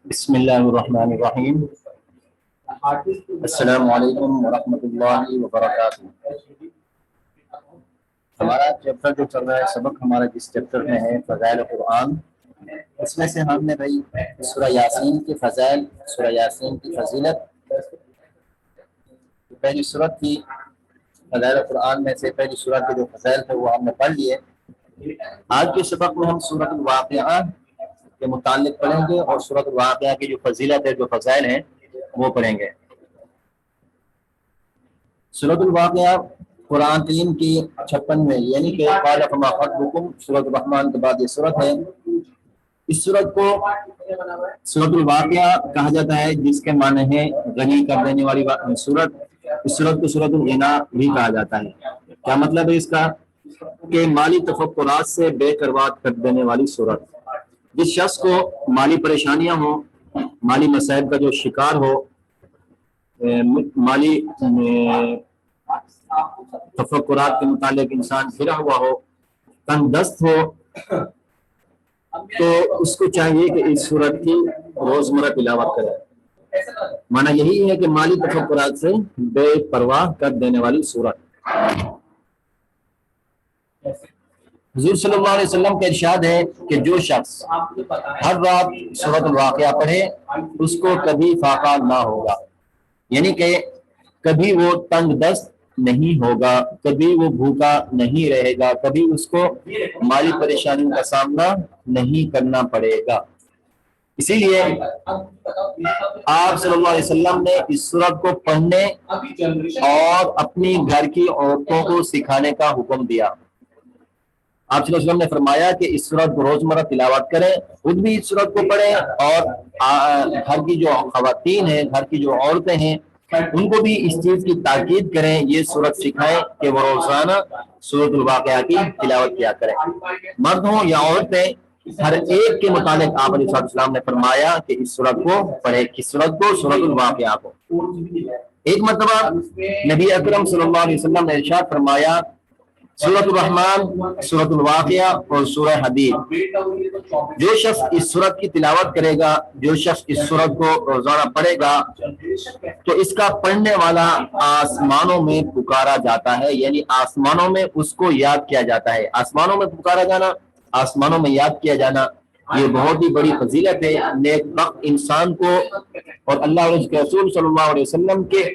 بسم اللہ الرحمن الرحیم. السلام علیکم ورحمۃ اللہ وبرکاتہ. ہمارا چیپٹر جو چل رہا ہے، سبق ہمارا جس چیپٹر میں ہے فضائل قرآن، اس میں سے ہم نے بھائی سورہ یاسین کے فضائل، سورہ یاسین کی فضیلت، پہلی سورت تھی فضائل قرآن میں سے پہلی سورت کے جو فضائل تھے وہ ہم نے پڑھ لیے. آج کے سبق میں ہم سورۃ الواقعہ کے متعلق پڑھیں گے اور سورۃ الواقعہ کی جو فضیلت ہے، جو فضائل ہیں وہ پڑھیں گے. سورۃ الواقعہ قرآن کریم کی 56 یعنی کہ قال فما خطبکم سورۃ الرحمن کے بعد یہ سورت ہے. اس سورت کو سورۃ الواقعہ کہا جاتا ہے، جس کے معنی ہے غنی کر دینے والی سورت. اس سورت کو سورۃ الغنا بھی کہا جاتا ہے. کیا مطلب ہے اس کا؟ کہ مالی تفکرات سے بے قربات کر دینے والی سورت. جس شخص کو مالی پریشانیاں ہوں، مالی مسائل کا جو شکار ہو، مالی تفکرات کے متعلق انسان گھرا ہوا ہو، تنگ دست ہو، تو اس کو چاہیے کہ اس سورت کی روزمرہ تلاوت کرے. معنی یہی ہے کہ مالی تفکرات سے بے پرواہ کر دینے والی سورت. حضور صلی اللہ علیہ وسلم کا ارشاد ہے کہ جو شخص ہر رات سورۃ الواقعہ پڑھے اس کو کبھی فاقہ نہ ہوگا، یعنی کہ کبھی وہ تنگ دست نہیں ہوگا، کبھی وہ بھوکا نہیں رہے گا، کبھی اس کو مالی پریشانیوں کا سامنا نہیں کرنا پڑے گا. اسی لیے آپ صلی اللہ علیہ وسلم نے اس سورت کو پڑھنے اور اپنی گھر کی عورتوں کو سکھانے کا حکم دیا. آپ صلی اللہ علیہ وسلم نے فرمایا کہ اس سورت کو روزمرہ تلاوت کریں، خود بھی اس سورت کو پڑھیں اور گھر کی جو خواتین ہیں، گھر کی جو عورتیں ہیں، ان کو بھی اس چیز کی تاکید کریں، یہ سورت سکھائیں کہ وہ روزانہ سورۃ الواقعہ کی تلاوت کیا کریں. مرد ہوں یا عورتیں، ہر ایک کے متعلق آپ علیہ السلام نے فرمایا کہ اس سورت کو پڑھے، کس سورت کو؟ سورۃ الواقعہ کو. ایک مرتبہ نبی اکرم صلی اللہ علیہ وسلم نے ارشاد فرمایا سورۃ الرحمن، سورۃ الواقعہ اور سورہ حدید. جو شخص اس سورت کی تلاوت کرے گا، جو شخص اس سورت کو روزانہ پڑھے گا، تو اس کا پڑھنے والا آسمانوں میں پکارا جاتا ہے، یعنی آسمانوں میں اس کو یاد کیا جاتا ہے. آسمانوں میں پکارا جانا، آسمانوں میں یاد کیا جانا، یہ بہت ہی بڑی فضیلت ہے. نیک بخت انسان کو اور اللہ اور اس کے رسول صلی اللہ علیہ وسلم کے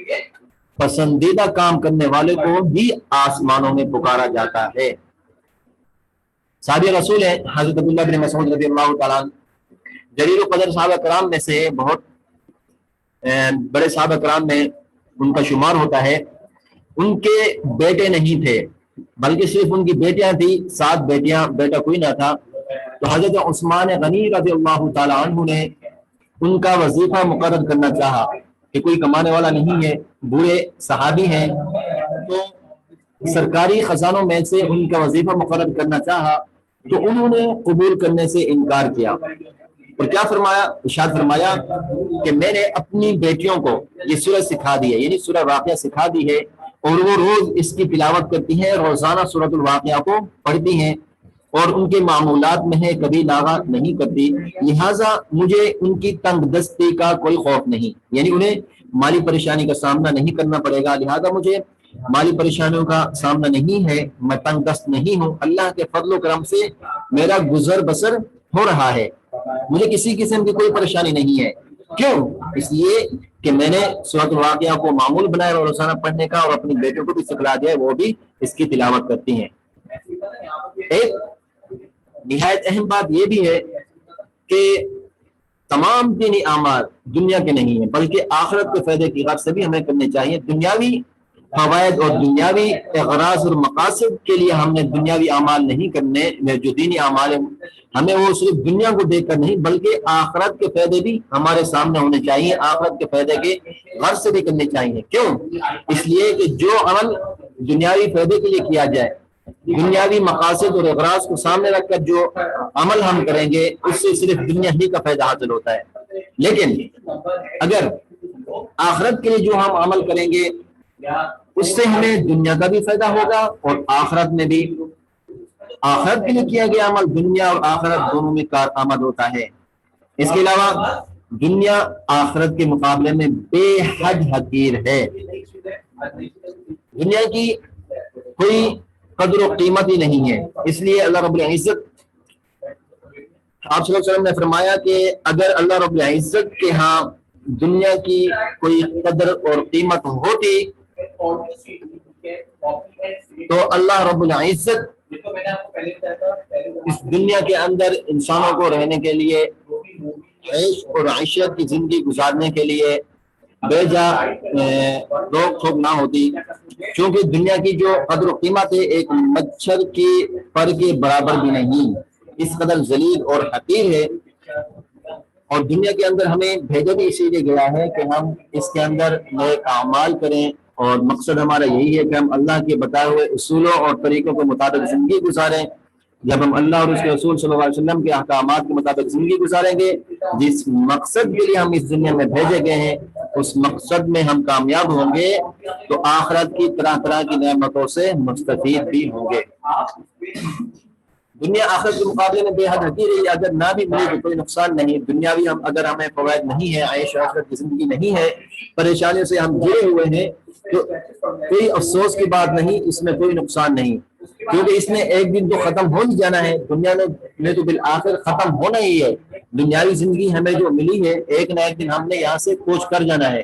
پسندیدہ کام کرنے والے کو بھی آسمانوں میں پکارا جاتا ہے. صحابی رسول ہیں حضرت عبداللہ بن مسعود رضی اللہ تعالیٰ جلیل القدر صحابہ کرام میں سے، بہت بڑے صحابہ کرام میں ان کا شمار ہوتا ہے. ان کے بیٹے نہیں تھے بلکہ صرف ان کی بیٹیاں تھیں، 7 بیٹیاں، بیٹا کوئی نہ تھا. تو حضرت عثمان غنی رضی اللہ تعالیٰ عنہ نے ان کا وظیفہ مقرر کرنا چاہا کہ کوئی کمانے والا نہیں ہے، بوڑھے صحابی ہیں، تو سرکاری خزانوں میں سے ان کا وظیفہ مقرر کرنا چاہا. تو انہوں نے قبول کرنے سے انکار کیا اور کیا فرمایا؟ ارشاد فرمایا کہ میں نے اپنی بیٹیوں کو یہ سورہ سکھا دی ہے، یعنی سورہ واقعہ سکھا دی ہے، اور وہ روز اس کی تلاوت کرتی ہیں، روزانہ سورۃ الواقعہ کو پڑھتی ہیں اور ان کے معمولات میں ہے، کبھی لاغا نہیں کرتی، لہٰذا مجھے ان کی تنگ دستی کا کوئی خوف نہیں، یعنی انہیں مالی پریشانی کا سامنا نہیں کرنا پڑے گا، لہٰذا مجھے مالی پریشانیوں کا سامنا نہیں ہے، میں تنگ دست نہیں ہوں، اللہ کے فضل و کرم سے میرا گزر بسر ہو رہا ہے، مجھے کسی قسم کی کوئی پریشانی نہیں ہے. کیوں؟ اس لیے کہ میں نے سورۃ الواقعہ کو معمول بنایا اور روزانہ پڑھنے کا، اور اپنی بیٹوں کو بھی سکھلا دیا ہے، وہ بھی اس کی تلاوت کرتی ہیں. ایک نہایت اہم بات یہ بھی ہے کہ تمام دینی اعمال دنیا کے نہیں ہیں بلکہ آخرت کے فائدے کی غرض سے بھی ہمیں کرنے چاہیے. دنیاوی فوائد اور دنیاوی اغراض اور مقاصد کے لیے ہم نے دنیاوی اعمال نہیں کرنے، جو دینی اعمال ہیں ہمیں وہ صرف دنیا کو دیکھ کر نہیں بلکہ آخرت کے فائدے بھی ہمارے سامنے ہونے چاہیے، آخرت کے فائدے کے غرض سے بھی کرنے چاہیے. کیوں؟ اس لیے کہ جو عمل دنیاوی فائدے کے لیے کیا جائے، دنیاوی مقاصد اور اغراض کو سامنے رکھ کر جو عمل ہم کریں گے، اس سے صرف دنیا ہی کا فائدہ حاصل ہوتا ہے. لیکن اگر آخرت کے لیے جو ہم عمل کریں گے اس سے ہمیں دنیا کا بھی فائدہ ہوگا اور آخرت میں بھی آخرت کے لیے کیا گیا عمل دنیا اور آخرت دونوں میں کارآمد ہوتا ہے۔ اس کے علاوہ دنیا آخرت کے مقابلے میں بے حد حقیر ہے۔ دنیا کی کوئی قدر و قیمت ہی نہیں ہے۔ اس لیے اللہ رب العزت، آپ صلی اللہ علیہ وسلم نے فرمایا کہ اگر اللہ رب العزت کے ہاں دنیا کی کوئی قدر اور قیمت ہوتی تو اللہ رب العزت اس دنیا کے اندر انسانوں کو رہنے کے لیے، عیش اور عیشت کی زندگی گزارنے کے لیے بے جا روک ٹوک نہ ہوتی، چونکہ دنیا کی جو قدر و قیمت ہے ایک مچھر کی پر کے برابر بھی نہیں، اس قدر ذلیل اور حقیر ہے۔ اور دنیا کے اندر ہمیں بھیجا بھی اسی لیے گیا ہے کہ ہم اس کے اندر نیک اعمال کریں، اور مقصد ہمارا یہی ہے کہ ہم اللہ کے بتائے ہوئے اصولوں اور طریقوں کے مطابق زندگی گزاریں۔ جب ہم اللہ اور اس کے رسول صلی اللہ علیہ وسلم کے احکامات کے مطابق زندگی گزاریں گے، جس مقصد کے لیے ہم اس دنیا میں بھیجے گئے ہیں اس مقصد میں ہم کامیاب ہوں گے، تو آخرت کی طرح طرح کی نعمتوں سے مستفید بھی ہوں گے۔ دنیا آخرت کے مقابلے میں بے حد حقیر ہے، اگر نہ بھی ملے تو کوئی نقصان نہیں۔ دنیاوی اگر ہمیں فوائد نہیں ہے، عیش و عشرت کی زندگی نہیں ہے، پریشانیوں سے ہم گھرے ہوئے ہیں، تو کوئی افسوس کی بات نہیں، اس میں کوئی نقصان نہیں، کیونکہ اس نے ایک دن تو ختم ہو ہی جانا ہے۔ دنیا میں تو بالآخر ختم ہونا ہی ہے۔ دنیاوی زندگی ہمیں جو ملی ہے ایک نہ ایک دن ہم نے یہاں سے کوچ کر جانا ہے۔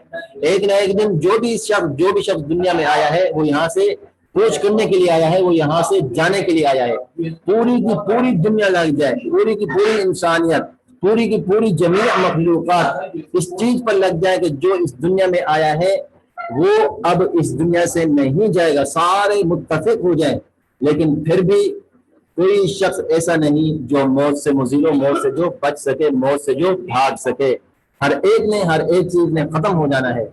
ایک نہ ایک دن جو بھی شخص دنیا میں آیا ہے وہ یہاں سے کوچ کرنے کے لیے آیا ہے، وہ یہاں سے جانے کے لیے آیا ہے۔ پوری کی پوری دنیا لگ جائے، پوری کی پوری انسانیت، پوری کی پوری جمیع مخلوقات اس چیز پر لگ جائے کہ جو اس دنیا میں آیا ہے وہ اب اس دنیا سے نہیں جائے گا، سارے متفق ہو جائیں، لیکن پھر بھی کوئی شخص ایسا نہیں جو موت سے مزیل و موت سے جو بچ سکے، موت سے جو بھاگ سکے۔ ہر ایک چیز نے ختم ہو جانا ہے۔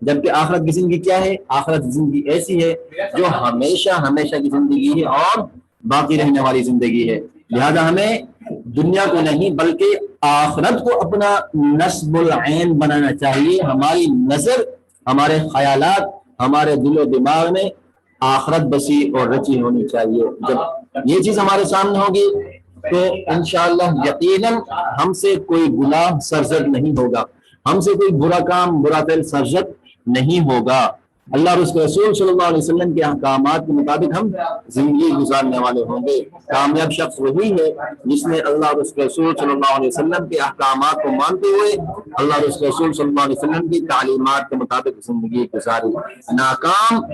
جبکہ آخرت کی زندگی کیا ہے؟ آخرت زندگی ایسی ہے جو ہمیشہ کی زندگی ہے اور باقی رہنے والی زندگی ہے۔ لہذا ہمیں دنیا کو نہیں بلکہ آخرت کو اپنا نصب العین بنانا چاہیے۔ ہماری نظر، ہمارے خیالات، ہمارے دل و دماغ میں آخرت بسی اور رچی ہونی چاہیے۔ جب یہ چیز ہمارے سامنے ہوگی تو انشاءاللہ یقیناً ہم سے کوئی گناہ سرزد نہیں ہوگا، ہم سے کوئی برا کام، برا فعل سرزد نہیں ہوگا۔ اللہ اور اس کے رسول صلی اللہ علیہ وسلم کے احکامات کے مطابق ہم زندگی گزارنے والے ہوں گے۔ کامیاب شخص وہی ہے جس نے اللہ اور اس کے رسول صلی اللہ علیہ وسلم کے احکامات کو مانتے ہوئے اللہ اور اس کے رسول صلی اللہ علیہ وسلم کی تعلیمات کے مطابق زندگی گزاری۔ ناکام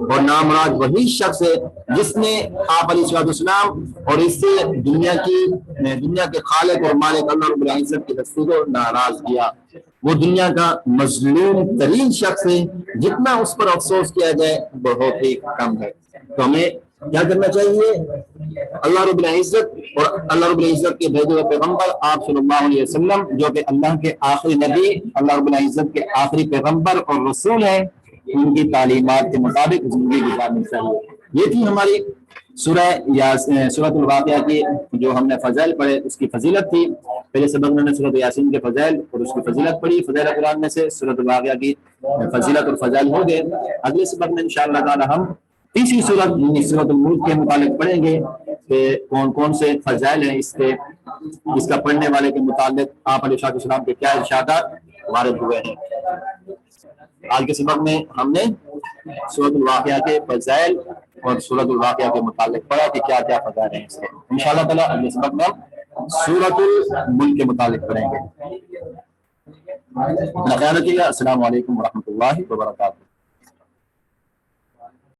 اور نامراد وہی شخص ہے جس نے آپ علیہ السلام اور اس سے دنیا کے خالق اور مالک اللہ رب العزت کی ہستی کو ناراض کیا۔ وہ دنیا کا مظلوم ترین شخص ہے، جتنا اس پر افسوس کیا جائے بہت ہی کم ہے۔ تو ہمیں کیا کرنا چاہیے؟ اللہ رب العزت اور اللہ رب العزت کے بھیجے ہوئے پیغمبر آپ صلی اللہ علیہ وسلم، جو کہ اللہ کے آخری نبی، اللہ رب العزت کے آخری پیغمبر اور رسول ہیں، ان کی تعلیمات کے مطابق زندگی گزارنی چاہیے۔ یہ تھی ہماری سورۃ الواقعہ کی جو ہم نے فضائل پڑھے، اس کی فضیلت تھی۔ پہلے سبق میں نے سورۃ یاسین کے فضائل اور اس کی فضیلت پڑھی، فضائل قرآن میں سے سورۃ الواقعہ کی فضیلت اور فضائل ہو گئے۔ اگلے سبق میں انشاءاللہ تعالی ہم تیسری سورۃ سورۃ الملک کے متعلق پڑھیں گے کہ کون کون سے فضائل ہیں اس کا پڑھنے والے کے متعلق آپ علیہ السلام کے کیا ارشادات وارد ہوئے ہیں۔ آج کے سبق میں ہم نے سورۃ الواقعہ کے فضائل اور سورۃ الواقعہ کے متعلق پڑھا کہ کیا کیا فضائل ہیں اس کے۔ انشاءاللہ تعالی اگلے سبق میں ہم سورۃ الملک کے متعلق پڑھیں گے۔ اپنا خیال رکھیے گا۔ السلام علیکم ورحمۃ اللہ وبرکاتہ۔